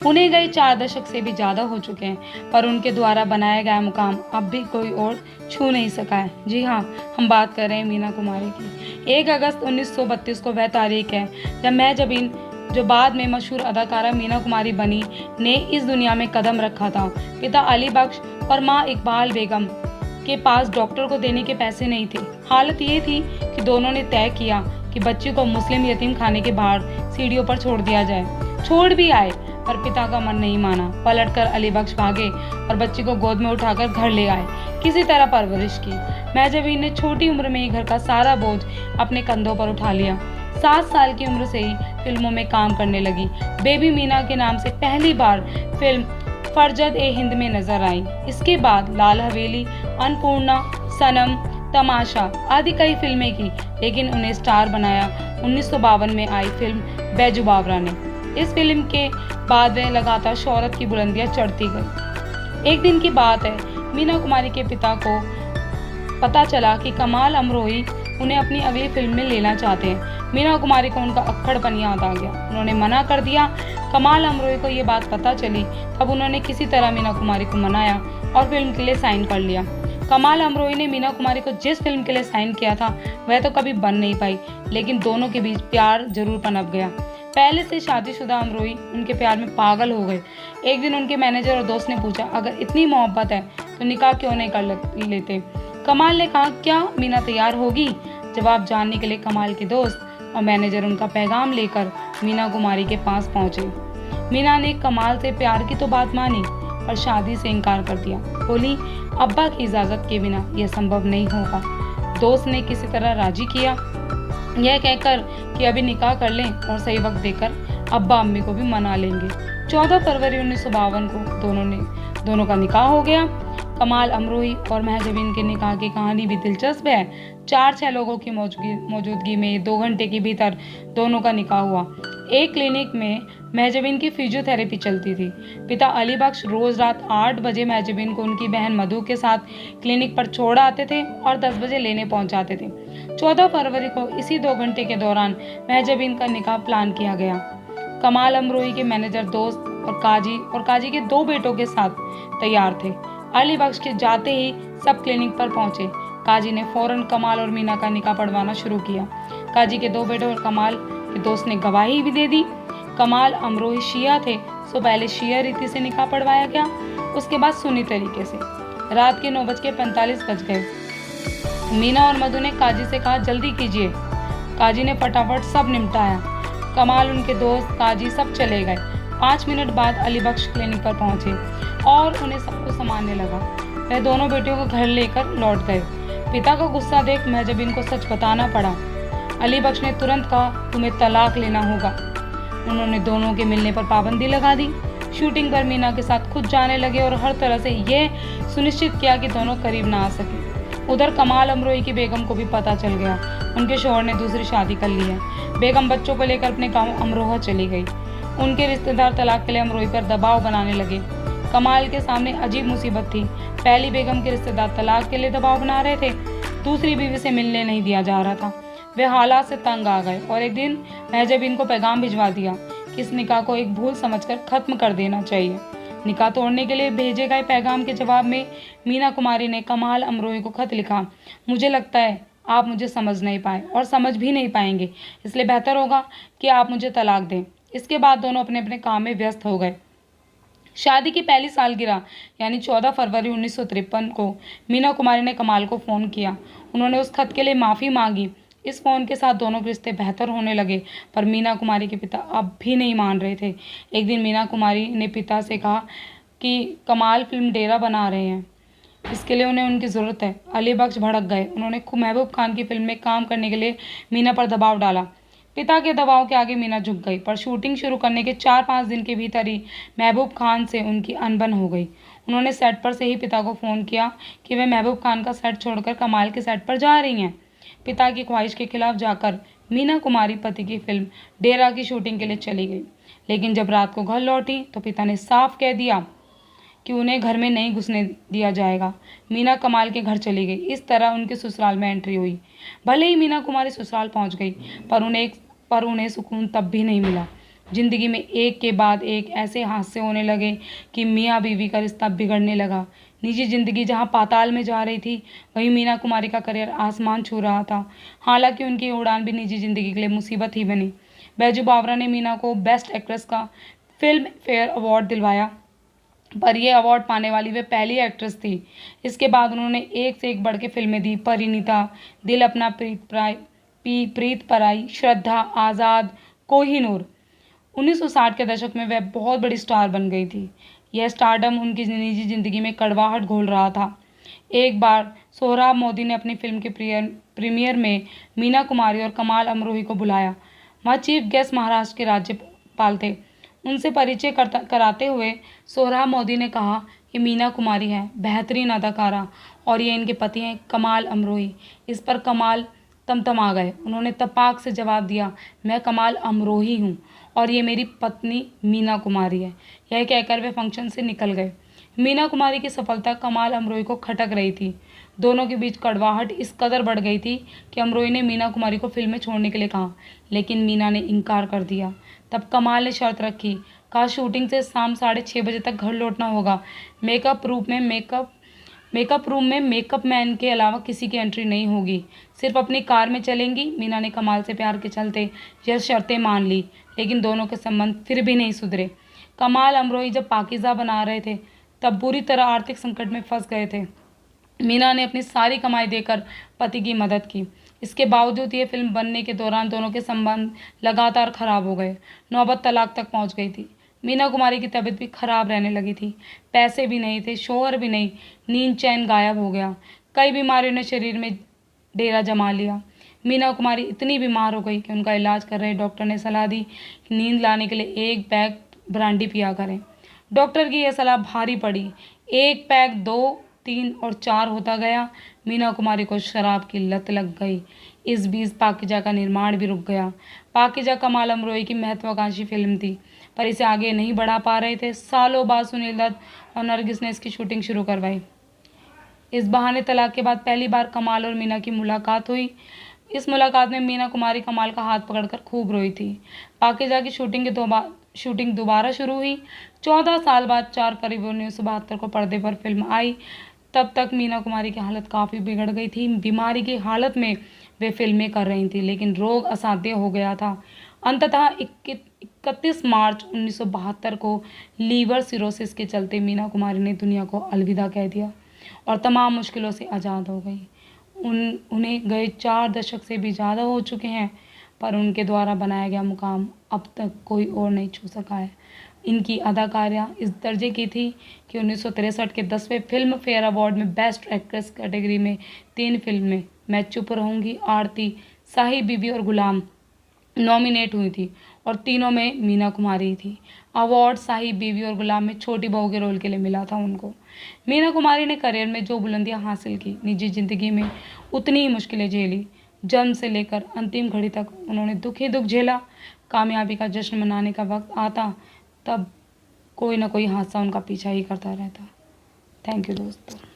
उन्हें गए 4 दशक से भी ज़्यादा हो चुके हैं, पर उनके द्वारा बनाया गया मुकाम अब भी कोई और छू नहीं सका है। जी हाँ, हम बात कर रहे हैं मीना कुमारी की। 1 अगस्त 1932 को वह तारीख है जब महजबीन, जो बाद में मशहूर अदाकारा मीना कुमारी बनी, ने इस दुनिया में कदम रखा था। पिता अली बख्श और माँ इकबाल बेगम के पास डॉक्टर को देने के पैसे नहीं थे। हालत ये थी कि दोनों ने तय किया कि बच्ची को मुस्लिम यतीम खाने के बाहर सीढ़ियों पर छोड़ दिया जाए। छोड़ भी आए, पर पिता का मन नहीं माना। पलटकर अली बख्श भागे और बच्ची को गोद में उठाकर घर ले आए। किसी तरह परवरिश की। महजबीन ने छोटी उम्र में ही घर का सारा बोझ अपने कंधों पर उठा लिया। 7 साल की उम्र से ही फिल्मों में काम करने लगी। बेबी मीना के नाम से पहली बार फिल्म फरजद ए हिंद में नजर आई। इसके बाद लाल हवेली, अन्नपूर्णा, सनम, तमाशा आदि कई फिल्में की, लेकिन उन्हें स्टार बनाया 1952 में आई फिल्म बैजू बावरा ने। इस फिल्म के बाद वे लगातार शोहरत की बुलंदियां चढ़ती गई। एक दिन की बात है, मीना कुमारी के पिता को पता चला कि कमाल अमरोही उन्हें अपनी अगली फिल्म में लेना चाहते हैं। मीना कुमारी को उनका अक्खड़पन याद आ गया। उन्होंने मना कर दिया। कमाल अमरोही को ये बात पता चली, तब उन्होंने किसी तरह मीना कुमारी को मनाया और फिल्म के लिए साइन कर लिया। कमाल अमरोही ने मीना कुमारी को जिस फिल्म के लिए साइन किया था वह तो कभी बन नहीं पाई, लेकिन दोनों के बीच प्यार जरूर पनप गया। पहले से शादीशुदा अमरोही उनके प्यार में पागल हो गए। एक दिन उनके मैनेजर और दोस्त ने पूछा, अगर इतनी मोहब्बत है तो निकाह क्यों नहीं कर लेते। कमाल ने कहा, क्या मीना तैयार होगी। जवाब जानने के लिए कमाल के दोस्त और मैनेजर उनका पैगाम लेकर मीना कुमारी के पास पहुंचे। मीना ने कमाल से प्यार की तो बात मानी, पर शादी से इनकार कर दिया। बोली, अब्बा की इजाजत के बिना यह संभव नहीं होगा। दोस्त ने किसी तरह राजी किया, यह कहकर कि अभी निकाह कर लें और सही वक्त देकर अब्बा अम्मी को भी मना लेंगे। 14 फरवरी 1952 को दोनों का निकाह हो गया। कमाल अमरोही और महजबीन के निकाह की कहानी भी दिलचस्प है। 4-6 लोगों की मौजूदगी में 2 घंटे के भीतर दोनों का निकाह हुआ। एक क्लिनिक में महजबीन की फिजियोथेरेपी चलती थी। पिता अली बख्श रोज रात 8 बजे महजबीन को उनकी बहन मधु के साथ क्लिनिक पर छोड़ आते थे और 10 बजे लेने पहुंच जाते थे। 14 फरवरी को इसी 2 घंटे के दौरान महजबीन का निकाह प्लान किया गया। कमाल अमरोही के मैनेजर दोस्त और काजी के 2 बेटों के साथ तैयार थे। अली बख्श के जाते ही सब क्लिनिक पर पहुंचे। काजी ने फौरन कमाल और मीना का निकाह पढ़वाना शुरू किया। काजी के 2 बेटों और कमाल के दोस्त ने गवाही भी दे दी। कमाल अमरोही शिया थे, सो पहले शिया रीति से निकाह पढ़वाया गया, उसके बाद सुन्नी तरीके से। रात के 9:45 बज गए। मीना और मधु ने काजी से कहा, जल्दी कीजिए। काजी ने फटाफट सब निपटाया। कमाल, उनके दोस्त, काजी सब चले गए। 5 मिनट बाद अली बख्श क्लिनिक पर पहुंचे और उन्हें सब कुछ संभालने लगा। वह दोनों बेटियों को घर लेकर लौट गए। पिता का गुस्सा देख महजबीन को सच बताना पड़ा। अली बख्श ने तुरंत कहा, तुम्हें तलाक लेना होगा। उन्होंने दोनों के मिलने पर पाबंदी लगा दी। शूटिंग पर मीना के साथ खुद जाने लगे और हर तरह से यह सुनिश्चित किया कि दोनों करीब ना आ सके। उधर कमाल अमरोही की बेगम को भी पता चल गया, उनके शौहर ने दूसरी शादी कर ली है। बेगम बच्चों को लेकर अपने गांव अमरोहा चली गई। उनके रिश्तेदार तलाक के लिए अमरोही पर दबाव बनाने लगे। कमाल के सामने अजीब मुसीबत थी। पहली बेगम के रिश्तेदार तलाक के लिए दबाव बना रहे थे, दूसरी बीवी से मिलने नहीं दिया जा रहा था। वे हालात से तंग आ गए और एक दिन महजबीन को पैगाम भिजवा दिया कि इस निकाह को एक भूल समझकर खत्म कर देना चाहिए। निकाह तोड़ने के लिए भेजे गए पैगाम के जवाब में मीना कुमारी ने कमाल अमरोही को खत लिखा, मुझे लगता है आप मुझे समझ नहीं पाए और समझ भी नहीं पाएंगे, इसलिए बेहतर होगा कि आप मुझे तलाक दें। इसके बाद दोनों अपने अपने काम में व्यस्त हो गए। शादी की पहली सालगिरह यानी 14 फरवरी 1953 को मीना कुमारी ने कमाल को फ़ोन किया। उन्होंने उस खत के लिए माफ़ी मांगी। इस फ़ोन के साथ दोनों के रिश्ते बेहतर होने लगे, पर मीना कुमारी के पिता अब भी नहीं मान रहे थे। एक दिन मीना कुमारी ने पिता से कहा कि कमाल फिल्म डेरा बना रहे हैं, इसके लिए उन्हें उनकी ज़रूरत है। अली बख्श भड़क गए। उन्होंने खूब महबूब खान की फिल्म में काम करने के लिए मीना पर दबाव डाला। पिता के दबाव के आगे मीना झुक गई, पर शूटिंग शुरू करने के 4-5 दिन के भीतर ही महबूब खान से उनकी अनबन हो गई। उन्होंने सेट पर से ही पिता को फ़ोन किया कि वे महबूब खान का सेट छोड़कर कमाल के सेट पर जा रही हैं। पिता की ख्वाहिश के खिलाफ जाकर मीना कुमारी पति की फिल्म डेरा की शूटिंग के लिए चली गई, लेकिन जब रात को घर लौटी तो पिता ने साफ कह दिया कि उन्हें घर में नहीं घुसने दिया जाएगा। मीना कमाल के घर चली गई। इस तरह उनके ससुराल में एंट्री हुई। भले ही मीना कुमारी ससुराल पहुंच गई, पर उन्हें सुकून तब भी नहीं मिला। जिंदगी में एक के बाद एक ऐसे हादसे होने लगे कि मियाँ बीवी का रिश्ता बिगड़ने लगा। निजी जिंदगी जहां पाताल में जा रही थी, वहीं मीना कुमारी का करियर आसमान छू रहा था। हालांकि उनकी उड़ान भी निजी जिंदगी के लिए मुसीबत ही बनी। बैजू बावरा ने मीना को बेस्ट एक्ट्रेस का फिल्म फेयर अवार्ड दिलवाया, पर यह अवार्ड पाने वाली वे पहली एक्ट्रेस थी। इसके बाद उन्होंने एक से एक बढ़ के फिल्में दी। परिणीता, दिल अपना, प्रीत पराई, श्रद्धा, आज़ाद, कोहिनूर। 1960 के दशक में वह बहुत बड़ी स्टार बन गई थी। यह स्टारडम उनकी निजी जिंदगी में कड़वाहट घोल रहा था। एक बार सोहराब मोदी ने अपनी फिल्म के प्रीमियर में मीना कुमारी और कमाल अमरोही को बुलाया। वह चीफ गेस्ट महाराष्ट्र के राज्यपाल थे। उनसे परिचय कराते हुए सोहराब मोदी ने कहा कि मीना कुमारी है बेहतरीन अदाकारा और ये इनके पति हैं कमाल अमरोही। इस पर कमाल तमतमा गए। उन्होंने तपाक से जवाब दिया, मैं कमाल अमरोही हूँ और ये मेरी पत्नी मीना कुमारी है। यह कहकर वे फंक्शन से निकल गए। मीना कुमारी की सफलता कमाल अमरोही को खटक रही थी। दोनों के बीच कड़वाहट इस कदर बढ़ गई थी कि अमरोही ने मीना कुमारी को फिल्में छोड़ने के लिए कहा, लेकिन मीना ने इनकार कर दिया। तब कमाल ने शर्त रखी, कहा शूटिंग से शाम 6:30 बजे तक घर लौटना होगा। मेकअप रूम में मेकअप मैन के अलावा किसी की एंट्री नहीं होगी, सिर्फ अपनी कार में चलेंगी। मीना ने कमाल से प्यार के चलते यह शर्तें मान ली, लेकिन दोनों के संबंध फिर भी नहीं सुधरे। कमाल अमरोही जब पाकीज़ा बना रहे थे तब बुरी तरह आर्थिक संकट में फंस गए थे। मीना ने अपनी सारी कमाई देकर पति की मदद की। इसके बावजूद ये फिल्म बनने के दौरान दोनों के संबंध लगातार खराब हो गए। नौबत तलाक तक पहुंच गई थी। मीना कुमारी की तबीयत भी खराब रहने लगी थी। पैसे भी नहीं थे, शोहर भी नहीं, नींद चैन गायब हो गया। कई बीमारियों ने शरीर में डेरा जमा लिया। मीना कुमारी इतनी बीमार हो गई कि उनका इलाज कर रहे डॉक्टर ने सलाह दी कि नींद लाने के लिए 1 पैक ब्रांडी पिया करें। डॉक्टर की यह सलाह भारी पड़ी। 1 पैक 2, 3 और 4 होता गया। मीना कुमारी को शराब की लत लग गई। इस बीच पाकीज़ा का निर्माण भी रुक गया। पाकीज़ा कमाल अमरोही की महत्वाकांक्षी फिल्म थी, पर इसे आगे नहीं बढ़ा पा रहे थे। सालों बाद सुनील दत्त और नरगिस ने इसकी शूटिंग शुरू करवाई। इस बहाने तलाक के बाद पहली बार कमाल और मीना की मुलाकात हुई। इस मुलाकात में मीना कुमारी कमाल का हाथ पकड़कर खूब रोई थी। पाकीज़ा की शूटिंग दोबारा शुरू हुई। 14 साल बाद 4 फरवरी 1972 को पर्दे पर फिल्म आई। तब तक मीना कुमारी की हालत काफ़ी बिगड़ गई थी। बीमारी की हालत में वे फिल्में कर रही थी, लेकिन रोग असाध्य हो गया था। अंततः 31 मार्च 1972 को लीवर सिरोसिस के चलते मीना कुमारी ने दुनिया को अलविदा कह दिया और तमाम मुश्किलों से आज़ाद हो गई। उन्हें गए 4 दशक से भी ज़्यादा हो चुके हैं, पर उनके द्वारा बनाया गया मुकाम अब तक कोई और नहीं छू सका है। इनकी अदाकारियाँ इस दर्जे की थी कि 1963 के 10वें फिल्म फेयर अवार्ड में बेस्ट एक्ट्रेस कैटेगरी में 3 फिल्में मैं चुप रहूँगी, आरती, साहिब बीबी और गुलाम नॉमिनेट हुई थी और तीनों में मीना कुमारी थी। अवार्ड साहिब बीबी और गुलाम में छोटी बहू के रोल के लिए मिला था उनको। मीना कुमारी ने करियर में जो बुलंदियां हासिल की, निजी ज़िंदगी में उतनी ही मुश्किलें झेली। जन्म से लेकर अंतिम घड़ी तक उन्होंने दुख ही दुख झेला। कामयाबी का जश्न मनाने का वक्त आता तब कोई ना कोई हादसा उनका पीछा ही करता रहता। थैंक यू दोस्तों।